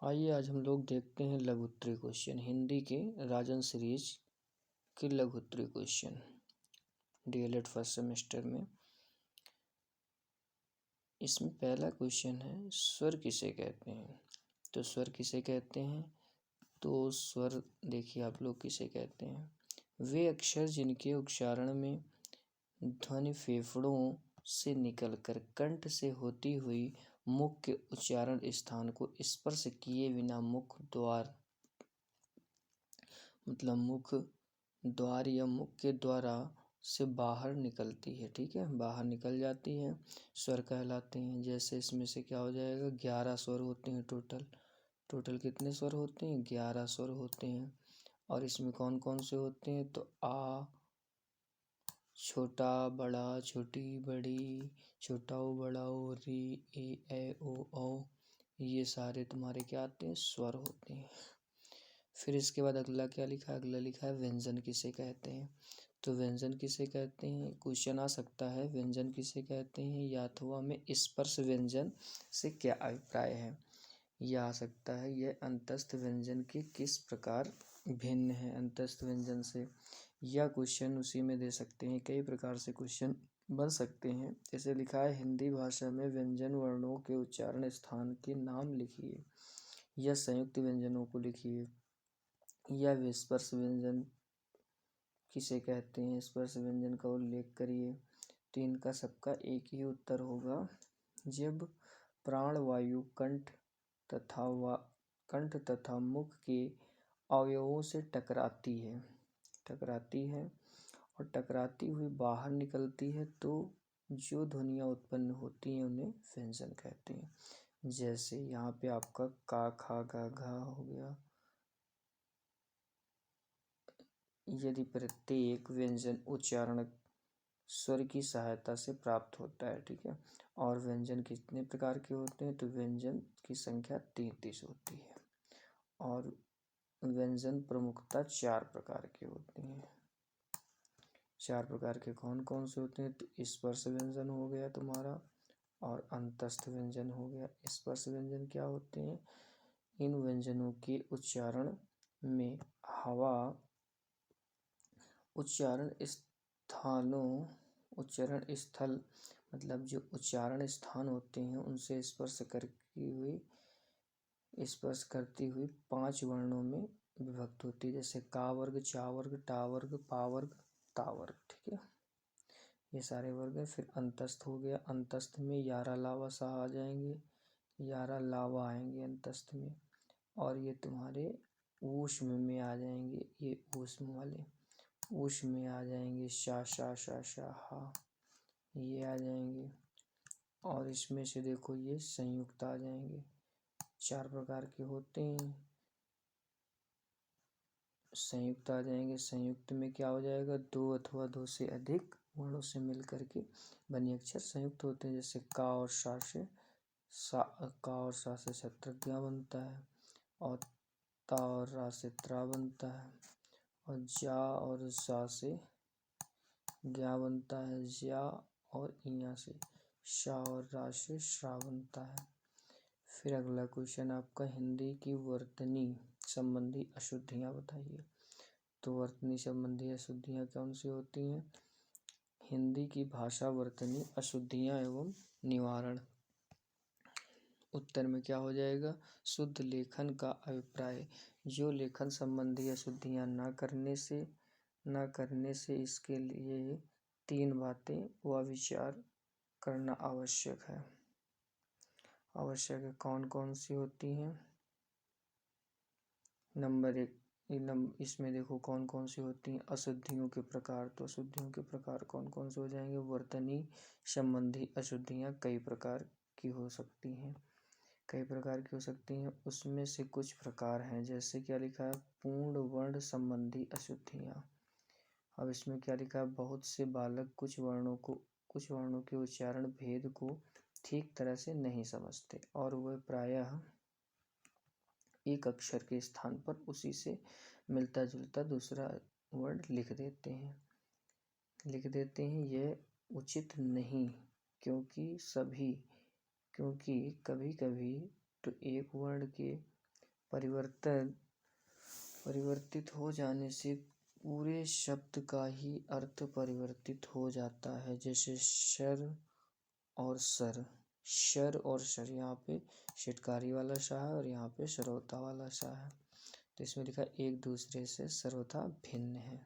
आइए आज हम लोग देखते हैं लघुत्तरी क्वेश्चन, हिंदी के राजन सीरीज के लघुत्तरी क्वेश्चन डीएलएड फर्स्ट सेमेस्टर में। इसमें पहला क्वेश्चन है, स्वर किसे कहते हैं। तो स्वर किसे कहते हैं, तो स्वर देखिए आप लोग किसे कहते हैं, वे अक्षर जिनके उच्चारण में ध्वनि फेफड़ों से निकलकर कंठ से होती हुई मुख के उच्चारण स्थान को स्पर्श किए बिना मुख द्वार मतलब मुख द्वार या मुख के द्वारा से बाहर निकलती है। ठीक है, बाहर निकल जाती है, स्वर कहलाते हैं। जैसे इसमें से क्या हो जाएगा, 11 स्वर होते हैं टोटल कितने स्वर होते हैं, 11 स्वर होते हैं। और इसमें कौन कौन से होते हैं, तो आ, छोटा बड़ा, छोटी बड़ी, छोटा ओ बड़ा ओ, री, ए ओ औ, ये सारे तुम्हारे क्या आते हैं, स्वर होते हैं। फिर इसके बाद अगला क्या लिखा है, अगला लिखा है व्यंजन किसे कहते हैं। तो व्यंजन किसे कहते हैं, क्वेश्चन आ सकता है, व्यंजन किसे कहते हैं या अथवा में स्पर्श व्यंजन से क्या अभिप्राय है। यह आ सकता है, यह अंतस्थ व्यंजन के किस प्रकार भिन्न है अंतस्थ व्यंजन से। यह क्वेश्चन उसी में दे सकते हैं, कई प्रकार से क्वेश्चन बन सकते हैं। जैसे लिखा है, हिंदी भाषा में व्यंजन वर्णों के उच्चारण स्थान के नाम लिखिए, या संयुक्त व्यंजनों को लिखिए, या विस्पर्श व्यंजन किसे कहते हैं, स्पर्श व्यंजन का उल्लेख करिए। तो इनका सबका एक ही उत्तर होगा, जब प्राण वायु कंठ तथा मुख के अवयवों से टकराती है और टकराती हुई बाहर निकलती है, तो जो ध्वनियाँ उत्पन्न होती हैं उन्हें व्यंजन कहते हैं। जैसे यहाँ पे आपका का, खा, गा, घा हो गया। यदि प्रत्येक व्यंजन उच्चारण स्वर की सहायता से प्राप्त होता है, ठीक है। और व्यंजन कितने प्रकार के होते हैं, तो व्यंजन की संख्या 33 होती है। और व्यंजन प्रमुखता 4 प्रकार के होते हैं। 4 प्रकार के कौन कौन से होते हैं, तो स्पर्श व्यंजन हो गया तुम्हारा, और अंतस्थ व्यंजन हो गया। स्पर्श व्यंजन क्या होते हैं, इन व्यंजनों के उच्चारण में हवा उच्चारण स्थल मतलब जो उच्चारण स्थान होते हैं उनसे स्पर्श करती हुई 5 वर्णों में विभक्त होती है। जैसे का वर्ग, चा वर्ग, टा वर्ग, पा वर्ग, ता वर्ग, ठीक है, ये सारे वर्ग हैं। फिर अंतस्थ हो गया, अंतस्थ में यारा लावा सा आ जाएंगे, यारा लावा आएंगे अंतस्थ में। और ये तुम्हारे ऊष्म में आ जाएंगे, ये ऊष्म वाले ऊष्म में आ जाएंगे, शा शा शा शा हा, ये आ जाएंगे। और इसमें से देखो ये संयुक्त आ जाएंगे, 4 प्रकार के होते हैं, संयुक्त आ जाएंगे। संयुक्त में क्या हो जाएगा, 2 अथवा 2 से अधिक वर्णों से मिल करके बने अक्षर संयुक्त होते हैं। जैसे का और सा से शत्रज्ञ बनता है, और ता और रा से त्रा बनता है, और जा और सा से ज्ञा बनता है, ज्या और इया से शा और रा से श्रा बनता है। फिर अगला क्वेश्चन आपका, हिंदी की वर्तनी संबंधी अशुद्धियाँ बताइए। तो वर्तनी संबंधी अशुद्धियाँ कौन सी होती हैं, हिंदी की भाषा वर्तनी अशुद्धियाँ एवं निवारण। उत्तर में क्या हो जाएगा, शुद्ध लेखन का अभिप्राय, जो लेखन संबंधी अशुद्धियाँ न करने से इसके लिए 3 बातें व विचार करना आवश्यक है। कौन कौन सी होती हैं, नंबर 1, इसमें देखो कौन कौन सी होती हैं, अशुद्धियों के प्रकार। तो अशुद्धियों के प्रकार कौन कौन से हो जाएंगे, वर्तनी संबंधी अशुद्धियाँ कई प्रकार की हो सकती हैं, उसमें से कुछ प्रकार हैं। जैसे क्या लिखा है, पूर्ण वर्ण संबंधी अशुद्धियाँ। अब इसमें क्या लिखा है, बहुत से बालक कुछ वर्णों के उच्चारण भेद को ठीक तरह से नहीं समझते, और वह प्रायः एक अक्षर के स्थान पर उसी से मिलता जुलता दूसरा वर्ण लिख देते हैं। यह उचित नहीं, क्योंकि कभी कभी तो एक वर्ण के परिवर्तित हो जाने से पूरे शब्द का ही अर्थ परिवर्तित हो जाता है। जैसे शर और सर, शर और सर, यहाँ पे षटकारी वाला शाह है और यहाँ पे सर्वथा वाला शाह है, तो इसमें लिखा एक दूसरे से सर्वथा भिन्न है।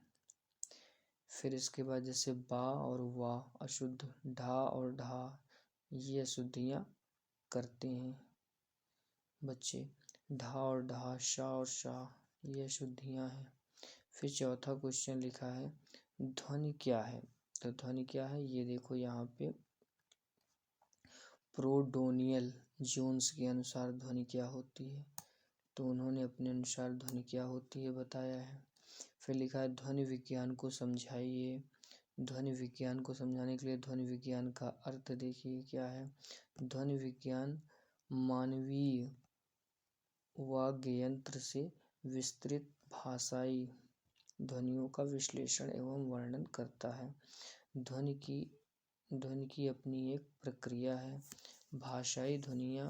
फिर इसके बाद जैसे बा और वाह अशुद्ध, ढा और ढा ये अशुद्धियाँ करते हैं बच्चे, ढा और ढा, शा और शाह ये अशुद्धियाँ हैं। फिर चौथा क्वेश्चन लिखा है ध्वनि क्या है, तो ध्वनि क्या है ये देखो यहाँ पे प्रोडोनियल जोन्स के अनुसार ध्वनि क्या होती है, तो उन्होंने अपने अनुसार ध्वनि क्या होती है बताया है। फिर लिखा है ध्वनि विज्ञान को समझाइए, ध्वनि विज्ञान को समझाने के लिए ध्वनि विज्ञान का अर्थ देखिए क्या है। ध्वनि विज्ञान मानवीय वाग्य यंत्र से विस्तृत भाषाई ध्वनियों का विश्लेषण एवं वर्णन करता है। ध्वनि की अपनी एक प्रक्रिया है। भाषाई ध्वनियाँ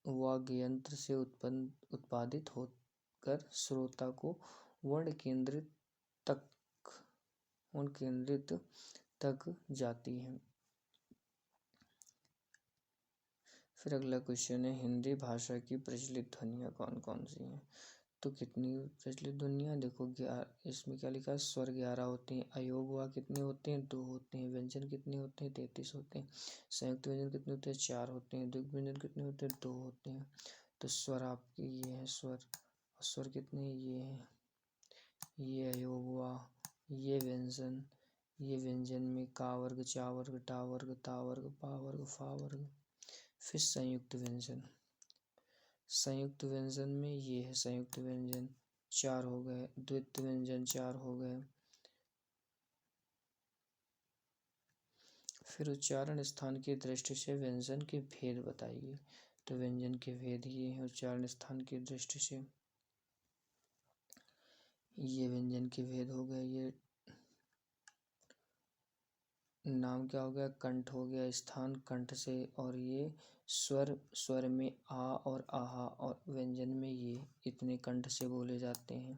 वाग्यंत्र से उत्पादित होकर श्रोता को वर्ण केंद्रित तक जाती है। फिर अगला क्वेश्चन है हिंदी भाषा की प्रचलित ध्वनियाँ कौन कौन सी हैं, तो कितनी प्रचलित ध्वनियाँ देखो, इसमें क्या लिखा है स्वर 11 होते हैं, अयोग वा कितने होते हैं 2 होते हैं, व्यंजन कितने होते हैं 33 होते हैं, संयुक्त व्यंजन कितने होते हैं 4 होते हैं, द्विग व्यंजन कितने होते हैं 2 होते हैं। तो स्वर आपके ये हैं स्वर कितने ये हैं, ये अयोग वा, ये व्यंजन में का वर्ग चा वर्ग टा वर्ग ता वर्ग पा वर्ग फा वर्ग। फिर संयुक्त व्यंजन में ये है संयुक्त व्यंजन 4 हो गए, द्वित्व व्यंजन 4 हो गए। फिर उच्चारण स्थान की दृष्टि से व्यंजन के भेद बताइए, तो व्यंजन के भेद ये हैं उच्चारण स्थान की दृष्टि से, ये व्यंजन के भेद हो गए, ये नाम क्या हो गया कंठ हो गया, स्थान कंठ से, और ये स्वर में आ और आहा और व्यंजन में ये इतने कंठ से बोले जाते हैं।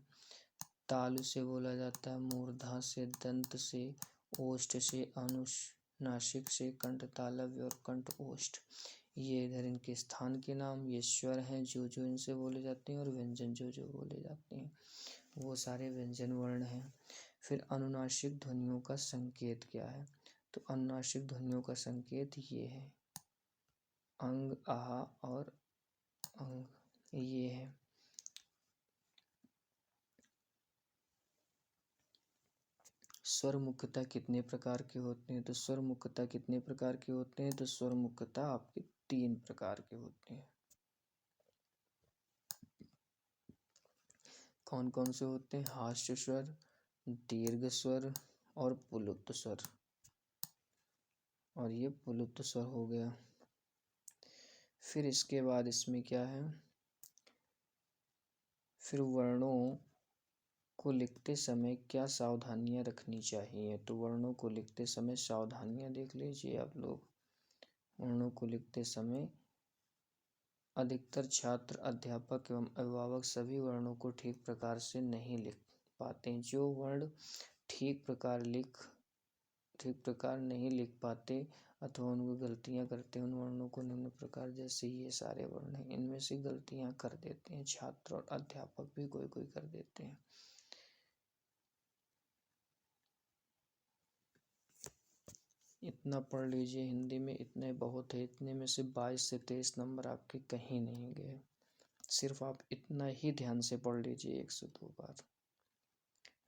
तालु से बोला जाता है, मूर्धा से, दंत से, ओष्ठ से, अनुनासिक से, कंठ तालव्य और कंठ ओष्ठ, ये इधर इनके स्थान के नाम। ये स्वर हैं जो इनसे बोले जाते हैं और व्यंजन जो बोले जाते हैं वो सारे व्यंजन वर्ण हैं। फिर अनुनासिक ध्वनियों का संकेत क्या है, तो अनुनासिक ध्वनियों का संकेत ये है अंग आहा और अंग, ये है। स्वर मुख्यतः कितने प्रकार के होते हैं, तो स्वर मुख्यतः कितने प्रकार के होते हैं, तो स्वर मुख्यतः आपके 3 प्रकार के होते हैं। कौन कौन से होते हैं, हास्य स्वर, दीर्घ स्वर और पुलुत्त स्वर, और ये पुलुत्त स्वर हो गया। फिर इसके बाद इसमें क्या है, फिर वर्णों को लिखते समय क्या सावधानियां रखनी चाहिए, तो वर्णों को लिखते समय सावधानियां देख लीजिए आप लोग। वर्णों को लिखते समय अधिकतर छात्र, अध्यापक एवं अभिभावक सभी वर्णों को ठीक प्रकार से नहीं लिख पाते हैं। जो वर्ण ठीक प्रकार नहीं लिख पाते अथवा उनको गलतियां करते हैं, उन वर्णों को निम्न प्रकार जैसे ये सारे वर्ण हैं इनमें से गलतियां कर देते हैं छात्र, और अध्यापक भी कोई कर देते हैं। इतना पढ़ लीजिए, हिंदी में इतने बहुत है, इतने में से 22 से 23 नंबर आपके कहीं नहीं गए, सिर्फ आप इतना ही ध्यान से पढ़ लीजिए 1 से 2 बार।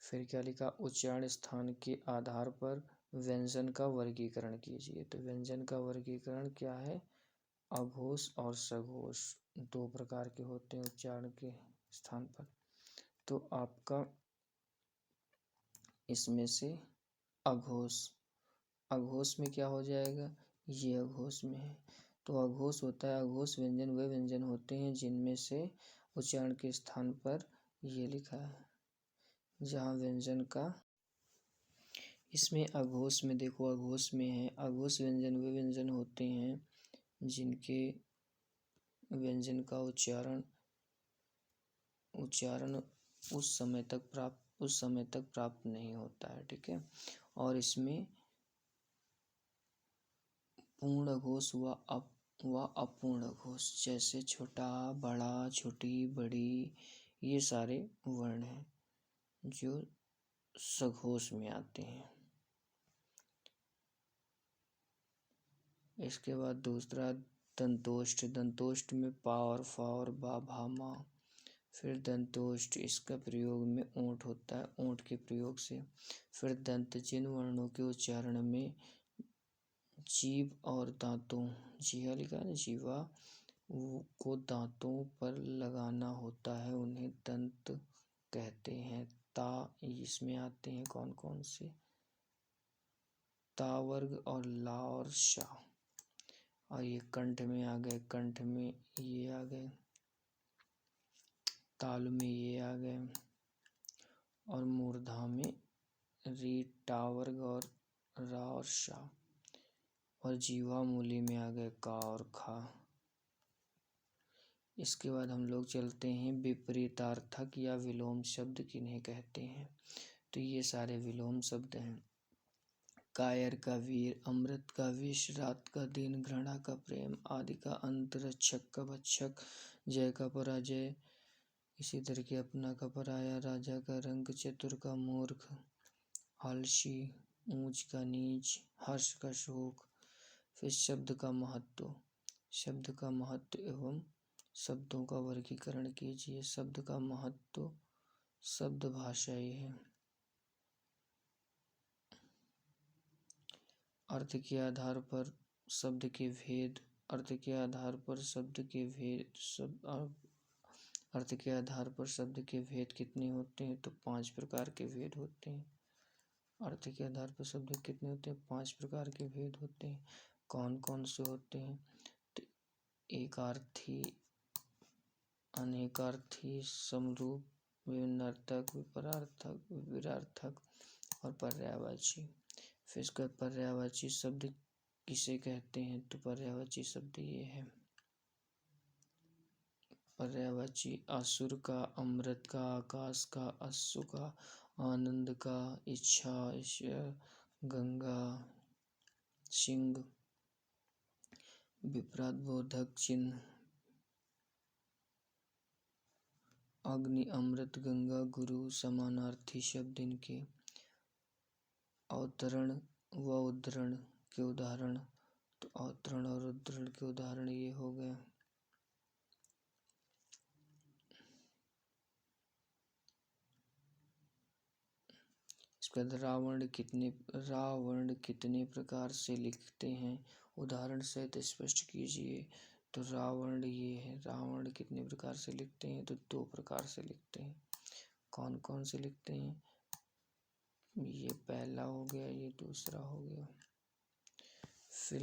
फिर क्या लिखा, उच्चारण स्थान के आधार पर व्यंजन का वर्गीकरण कीजिए, तो व्यंजन का वर्गीकरण क्या है, अघोष और सघोष 2 प्रकार के होते हैं उच्चारण के स्थान पर। तो आपका इसमें से अघोष में क्या हो जाएगा, ये अघोष में है, तो अघोष होता है, अघोष व्यंजन वे व्यंजन होते हैं जिनमें से उच्चारण के स्थान पर ये लिखा है, जहाँ व्यंजन का इसमें अघोष में देखो, अघोष में है, अघोष व्यंजन वे व्यंजन होते हैं जिनके व्यंजन का उच्चारण उस समय तक प्राप्त नहीं होता है, ठीक है। और इसमें पूर्ण घोष व अपूर्ण घोष, जैसे छोटा, बड़ा, छोटी, बड़ी, ये सारे वर्ण हैं जो सघोष में आते हैं। इसके बाद दूसरा दंतोष्ठ। दंतोष्ठ में पा और फा और बा, भा, मा। फिर दंतोष्ठ, इसका प्रयोग में ऊंट होता है, ऊंट के प्रयोग से। फिर दंत, जिन वर्णों के उच्चारण में जीभ और दांतों, जीवा लिखा है, जीवा को दांतों पर लगाना होता है, उन्हें दंत कहते हैं। ता, इसमें आते हैं कौन कौन से, ता वर्ग और ला और शा। और ये कंठ में आ गए, कंठ में ये आ गए, ताल में ये आ गए, और मूर्धा में री, टा वर्ग और रा और शा। और जीवा मूली में आ गए का और खा। इसके बाद हम लोग चलते हैं विपरीतार्थक या विलोम शब्द किन्हें कहते हैं। तो ये सारे विलोम शब्द हैं। कायर का वीर, अमृत का विष, रात का दिन, घृणा का प्रेम, आदि का अंत, रक्षक का भक्षक, जय का पराजय, इसी तरह के अपना का पराया, राजा का रंग, चतुर का मूर्ख, आलसी, ऊंच का नीच, हर्ष का शोक। फिर शब्द का महत्व, शब्द का महत्व एवं शब्दों का वर्गीकरण कीजिए। शब्द का महत्व, शब्द भाषाई है। अर्थ के आधार पर शब्द के भेद, अर्थ के आधार पर शब्द के भेद, अर्थ के आधार पर शब्द के भेद कितने होते हैं? तो 5 प्रकार के भेद होते हैं। अर्थ के आधार पर शब्द कितने होते हैं? 5 प्रकार के भेद होते हैं। कौन कौन से होते हैं? तो एकार्थी, अनेकार्थी, समरूप, विभिन्नार्थक, विपरार्थक, विरार्थक और पर्यायवाची। फिर इसका पर्यायवाची शब्द किसे कहते हैं? तो पर्यायवाची शब्द ये है, पर्यायवाची असुर का, अमृत का, आकाश का, अश्व का, आनंद का, इच्छा, ईश्वर, गंगा, सिंह, विपराध बोधक चिन्ह, अग्नि, अमृत, गंगा, गुरु, समानार्थी शब्द इनके। अवतरण व उद्धरण के उदाहरण, तो अवतरण और उद्धरण के उदाहरण ये हो गए। इसके बाद रावण कितने प्रकार से लिखते हैं? उदाहरण सहित स्पष्ट कीजिए। तो रावण ये है, रावण कितने प्रकार से लिखते हैं? तो 2 प्रकार से लिखते हैं। कौन कौन से लिखते हैं? ये पहला हो गया, ये दूसरा हो गया। फिर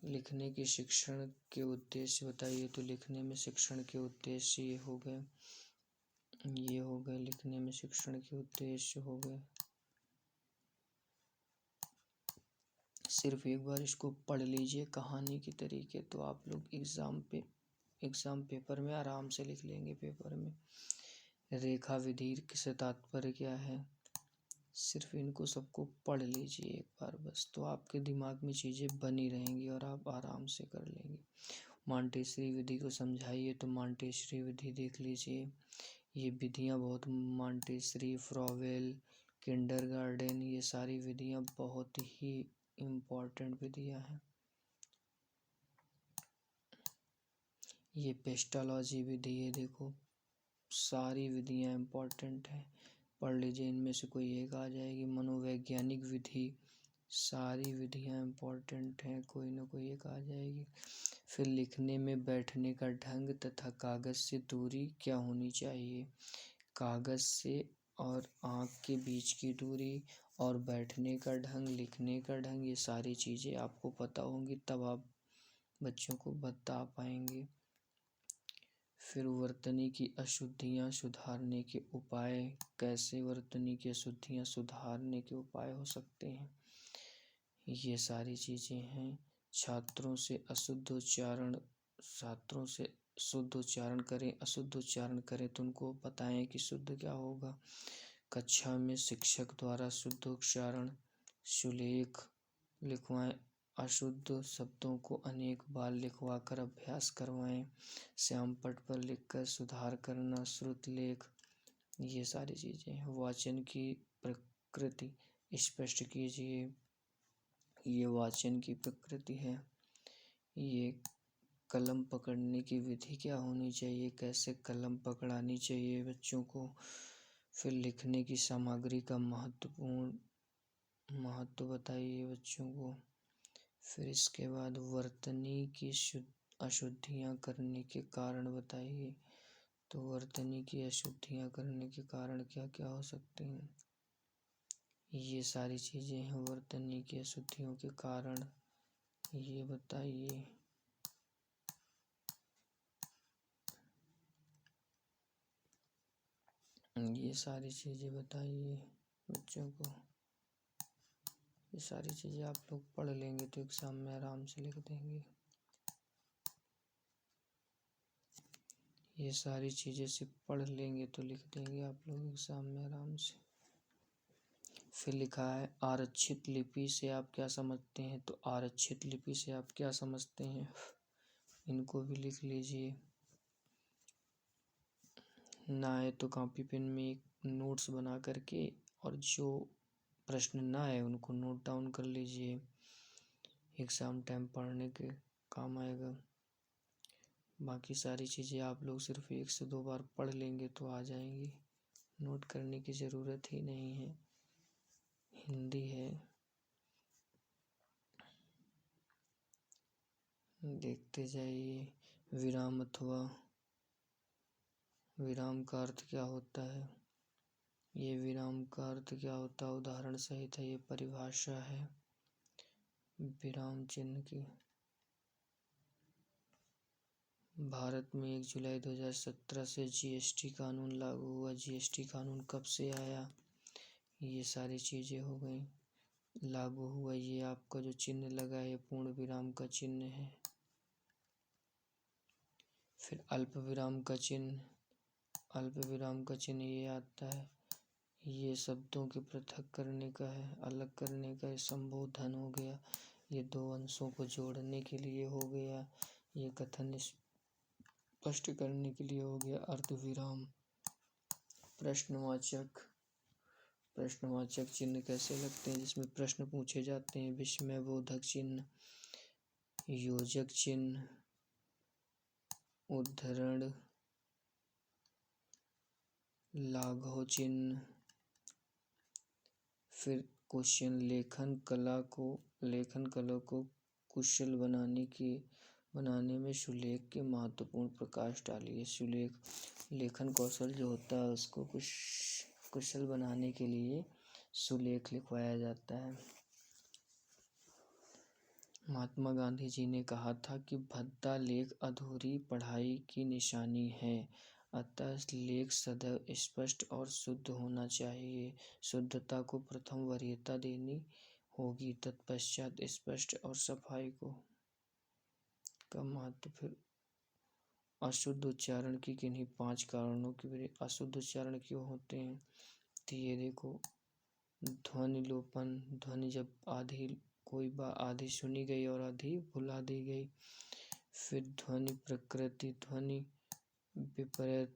लिखने के शिक्षण के उद्देश्य बताइए। तो लिखने में शिक्षण के उद्देश्य ये हो गए, लिखने में शिक्षण के उद्देश्य हो गए। सिर्फ एक बार इसको पढ़ लीजिए कहानी की तरीके, तो आप लोग एग्जाम पेपर में आराम से लिख लेंगे। पेपर में रेखा विधि से तात्पर्य क्या है? सिर्फ इनको सबको पढ़ लीजिए एक बार बस, तो आपके दिमाग में चीज़ें बनी रहेंगी और आप आराम से कर लेंगे। मांटेसरी विधि को समझाइए। तो मांटेसरी विधि देख लीजिए, ये विधियाँ बहुत, मांटेसरी, फ्रॉवेल, किंडरगार्टन, ये सारी विधियाँ बहुत ही इम्पोर्टेंट विधियाँ हैं। ये पेस्टोलॉजी विधि है, देखो सारी विधियाँ इम्पोर्टेंट हैं, पढ़ लीजिए, इनमें से कोई एक आ जाएगी। मनोवैज्ञानिक विधि, सारी विधियाँ इम्पोर्टेंट हैं, कोई ना कोई एक आ जाएगी। फिर लिखने में बैठने का ढंग तथा कागज़ से दूरी क्या होनी चाहिए? कागज़ से और आँख के बीच की दूरी और बैठने का ढंग, लिखने का ढंग, ये सारी चीज़ें आपको पता होंगी, तब आप बच्चों को बता पाएंगे। फिर वर्तनी की अशुद्धियाँ सुधारने के उपाय। कैसे वर्तनी की अशुद्धियाँ सुधारने के उपाय हो सकते हैं, ये सारी चीज़ें हैं। छात्रों से शुद्ध उच्चारण करें, अशुद्ध उच्चारण करें तो उनको बताएं कि शुद्ध क्या होगा। कक्षा में शिक्षक द्वारा शुद्ध उच्चारण सुलेख लिखवाएं। अशुद्ध शब्दों को अनेक बार लिखवा कर अभ्यास करवाएं। श्याम पट पर लिखकर सुधार करना। श्रुतलेख, ये सारी चीज़ें हैं। वाचन की प्रकृति स्पष्ट कीजिए। ये वाचन की प्रकृति है। ये कलम पकड़ने की विधि क्या होनी चाहिए, कैसे कलम पकड़ानी चाहिए बच्चों को। फिर लिखने की सामग्री का महत्व बताइए बच्चों को। फिर इसके बाद वर्तनी की अशुद्धियाँ करने के कारण बताइए। तो वर्तनी की अशुद्धियाँ करने के कारण क्या क्या हो सकते हैं, ये सारी चीज़ें हैं। वर्तनी की अशुद्धियों के कारण ये बताइए। ये सारी चीज़ें बताइए बच्चों को। ये सारी चीज़ें आप लोग पढ़ लेंगे तो एग्ज़ाम में आराम से लिख देंगे। ये सारी चीज़ें सिर्फ पढ़ लेंगे तो लिख देंगे आप लोग एग्ज़ाम में आराम से। फिर लिखा है आरक्षित लिपि से आप क्या समझते हैं। तो आरक्षित लिपि से आप क्या समझते हैं, इनको भी लिख लीजिए। ना है तो कॉपी पेन में एक नोट्स बना करके और जो प्रश्न ना है उनको नोट डाउन कर लीजिए, एग्ज़ाम टाइम पढ़ने के काम आएगा। बाकी सारी चीज़ें आप लोग सिर्फ 1 से 2 बार पढ़ लेंगे तो आ जाएंगी, नोट करने की ज़रूरत ही नहीं है। हिंदी है, देखते जाइए। विराम अथवा विराम का अर्थ क्या होता है, ये विराम का अर्थ क्या होता है उदाहरण सहित है, ये परिभाषा है विराम चिन्ह की। भारत में 1 जुलाई 2017 से जीएसटी कानून लागू हुआ। जीएसटी कानून कब से आया, ये सारी चीज़ें हो गई। लागू हुआ, ये आपका जो चिन्ह लगा है पूर्ण विराम का चिन्ह है। फिर अल्प विराम का चिन्ह, अल्प विराम का चिन्ह ये आता है, ये शब्दों के पृथक करने का है, अलग करने का। संबोधन हो गया, ये 2 अंशों को जोड़ने के लिए हो गया। ये कथन स्पष्ट करने के लिए हो गया। अर्ध विराम। प्रश्नवाचक, प्रश्नवाचक चिन्ह कैसे लगते हैं, जिसमें प्रश्न पूछे जाते हैं। विस्मयबोधक चिन्ह, योजक चिन्ह, उद्धरण, लाघव चिन्ह। फिर क्वेश्चन, लेखन कला को कुशल बनाने में सुलेख के महत्वपूर्ण प्रकाश डालिए। सुलेख, लेखन कौशल जो होता है उसको कुशल बनाने के लिए सुलेख लिखवाया जाता है। महात्मा गांधी जी ने कहा था कि भद्दा लेख अधूरी पढ़ाई की निशानी है, अतः लेख सदैव स्पष्ट और शुद्ध होना चाहिए। शुद्धता को प्रथम वरीयता देनी होगी, तत्पश्चात स्पष्ट और सफाई को का महत्व। फिर अशुद्ध उच्चारण की किन्हीं 5 कारणों की वजह अशुद्ध उच्चारण क्यों होते हैं, तो ये देखो। ध्वनि लोपन, ध्वनि जब आधी सुनी गई और आधी भुला दी गई। फिर ध्वनि प्रकृति, ध्वनि विपर्य।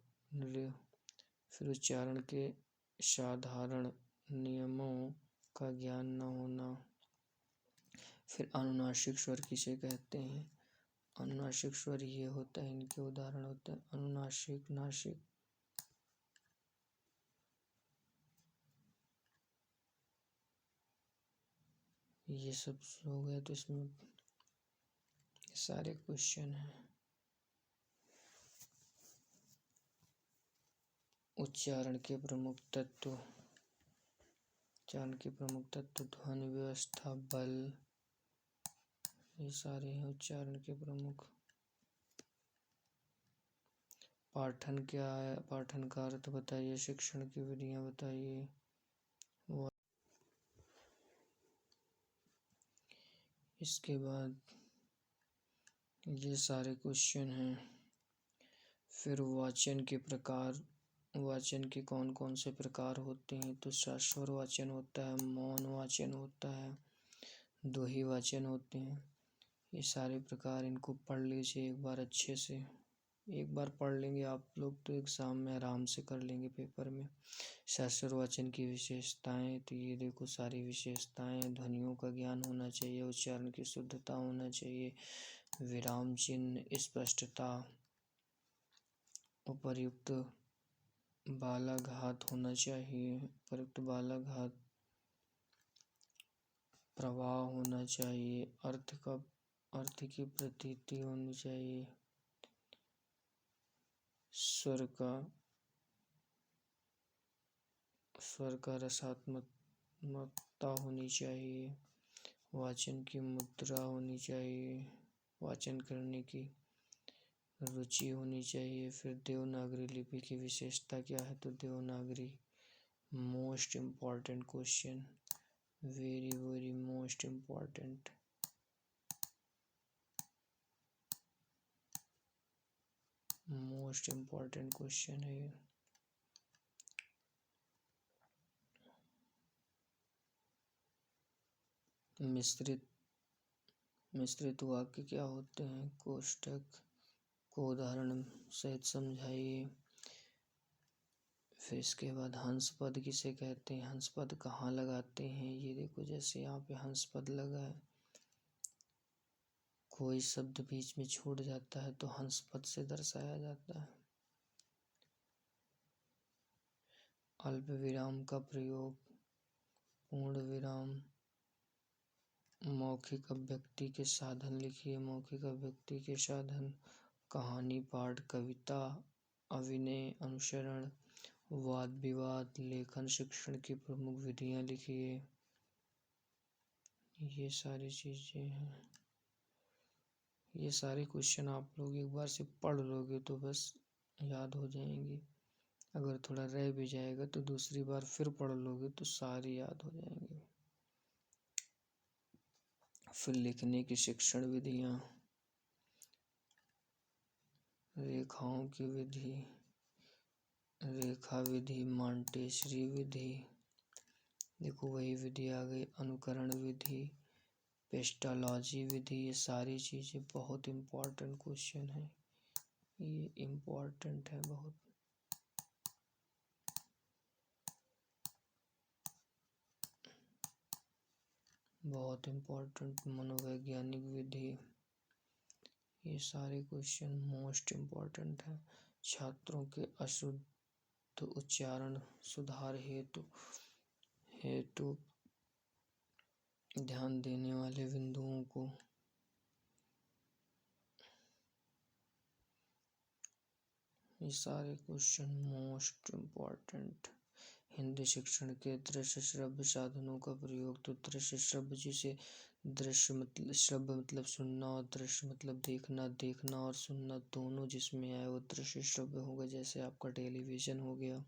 फिर उच्चारण के साधारण नियमों का ज्ञान न होना। फिर अनुनासिक स्वर किसे कहते हैं, अनुनासिक स्वर ये होता है, इनके उदाहरण होते हैं अनुनासिक, नासिक। ये सब हो गया, तो इसमें सारे क्वेश्चन हैं। उच्चारण के प्रमुख तत्व, उच्चारण के प्रमुख तत्व ध्वनि व्यवस्था, बल, ये सारे हैं उच्चारण के प्रमुख। पाठन क्या है, पाठन का अर्थ बताइए, शिक्षण की विधियां बताइए। इसके बाद ये सारे क्वेश्चन हैं। फिर वाचन के प्रकार, वाचन के कौन कौन से प्रकार होते हैं, तो शाश्वर वाचन होता है, मौन वाचन होता है, दोही वाचन होते हैं। ये सारे प्रकार, इनको पढ़ लीजिए एक बार अच्छे से। एक बार पढ़ लेंगे आप लोग तो एग्ज़ाम में आराम से कर लेंगे पेपर में। शास्त्र वाचन की विशेषताएं, तो ये देखो सारी विशेषताएं। ध्वनियों का ज्ञान होना चाहिए, उच्चारण की शुद्धता होना चाहिए, विराम चिन्ह, स्पष्टता, उपर्युक्त बालाघात होना चाहिए, उपर्युक्त बालाघात, प्रवाह होना चाहिए, अर्थ की प्रतीति होनी चाहिए, स्वर का रसात्मकता होनी चाहिए, वाचन की मुद्रा होनी चाहिए, वाचन करने की रुचि होनी चाहिए। फिर देवनागरी लिपि की विशेषता क्या है, तो Devanagari most important question, very very most important. Most important question है। मिश्रित वाक्य क्या होते हैं, कोष्ठक को उदाहरण सहित समझाइए। फिर इसके बाद हंस पद किसे कहते हैं, हंस पद कहाँ लगाते हैं, ये देखो जैसे यहाँ पे हंस पद लगा है, कोई शब्द बीच में छूट जाता है तो हंस पद से दर्शाया जाता है। अल्प विराम का प्रयोग, पूर्ण विराम, मौखिक अभिव्यक्ति के साधन लिखिए, मौखिक अभिव्यक्ति के साधन, कहानी पाठ, कविता, अभिनय, अनुसरण, वाद विवाद, लेखन शिक्षण की प्रमुख विधियां लिखिए। ये सारी चीजें हैं। ये सारे क्वेश्चन आप लोग एक बार से पढ़ लोगे तो बस याद हो जाएंगे। अगर थोड़ा रह भी जाएगा तो दूसरी बार फिर पढ़ लोगे तो सारी याद हो जाएंगे। फिर लिखने की शिक्षण विधियां, रेखाओं की विधि, रेखा विधि, मांटेश्वरी विधि, देखो वही विधि आ गई, अनुकरण विधि, पेस्टोलॉजी विधि। ये सारी चीज़ें बहुत इम्पोर्टेंट क्वेश्चन है, ये इम्पोर्टेंट है बहुत। बहुत इम्पोर्टेंट, मनोवैज्ञानिक विधि, ये सारे क्वेश्चन मोस्ट इम्पोर्टेंट है। छात्रों के अशुद्ध उच्चारण सुधार हेतु ध्यान देने वाले बिंदुओं को, ये सारे क्वेश्चन मोस्ट इम्पोर्टेंट। हिंदी शिक्षण के दृश्य श्रव्य साधनों का प्रयोग, तो दृश्य श्रव्य जिसे दृश्य मतलब श्रव्य मतलब सुनना और दृश्य मतलब देखना, देखना और सुनना दोनों जिसमें आए वो दृश्य श्रव्य होगा, जैसे आपका टेलीविजन हो गया।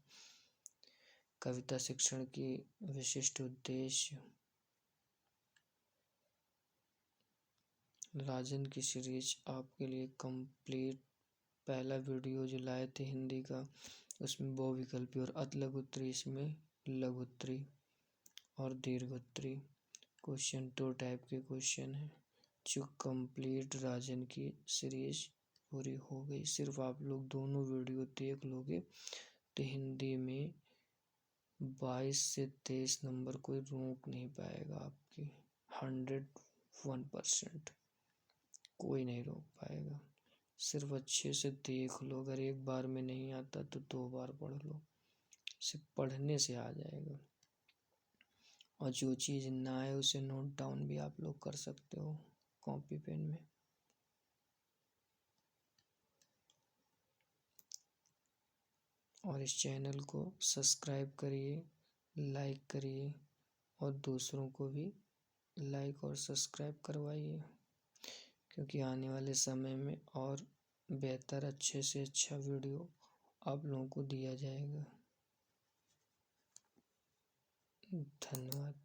कविता शिक्षण की विशिष्ट उद्देश्य, राजन की सीरीज आपके लिए कंप्लीट, पहला वीडियो जो लाए थे हिंदी का उसमें बहुविकल्पी और अतलघुत्री, इसमें लघुत्री और दीर्घोत्री क्वेश्चन, 2 टाइप के क्वेश्चन हैं जो कंप्लीट राजन की सीरीज पूरी हो गई। सिर्फ आप लोग दोनों वीडियो देख लोगे तो हिंदी में 22 से 23 नंबर कोई रोक नहीं पाएगा आपकी, 101% कोई नहीं रोक पाएगा। सिर्फ अच्छे से देख लो, अगर एक बार में नहीं आता तो 2 बार पढ़ लो, सिर्फ पढ़ने से आ जाएगा। और जो चीज़ ना आए उसे नोट डाउन भी आप लोग कर सकते हो कॉपी पेन में। और इस चैनल को सब्सक्राइब करिए, लाइक करिए और दूसरों को भी लाइक और सब्सक्राइब करवाइए, क्योंकि आने वाले समय में और बेहतर अच्छे से अच्छा वीडियो आप लोगों को दिया जाएगा। धन्यवाद।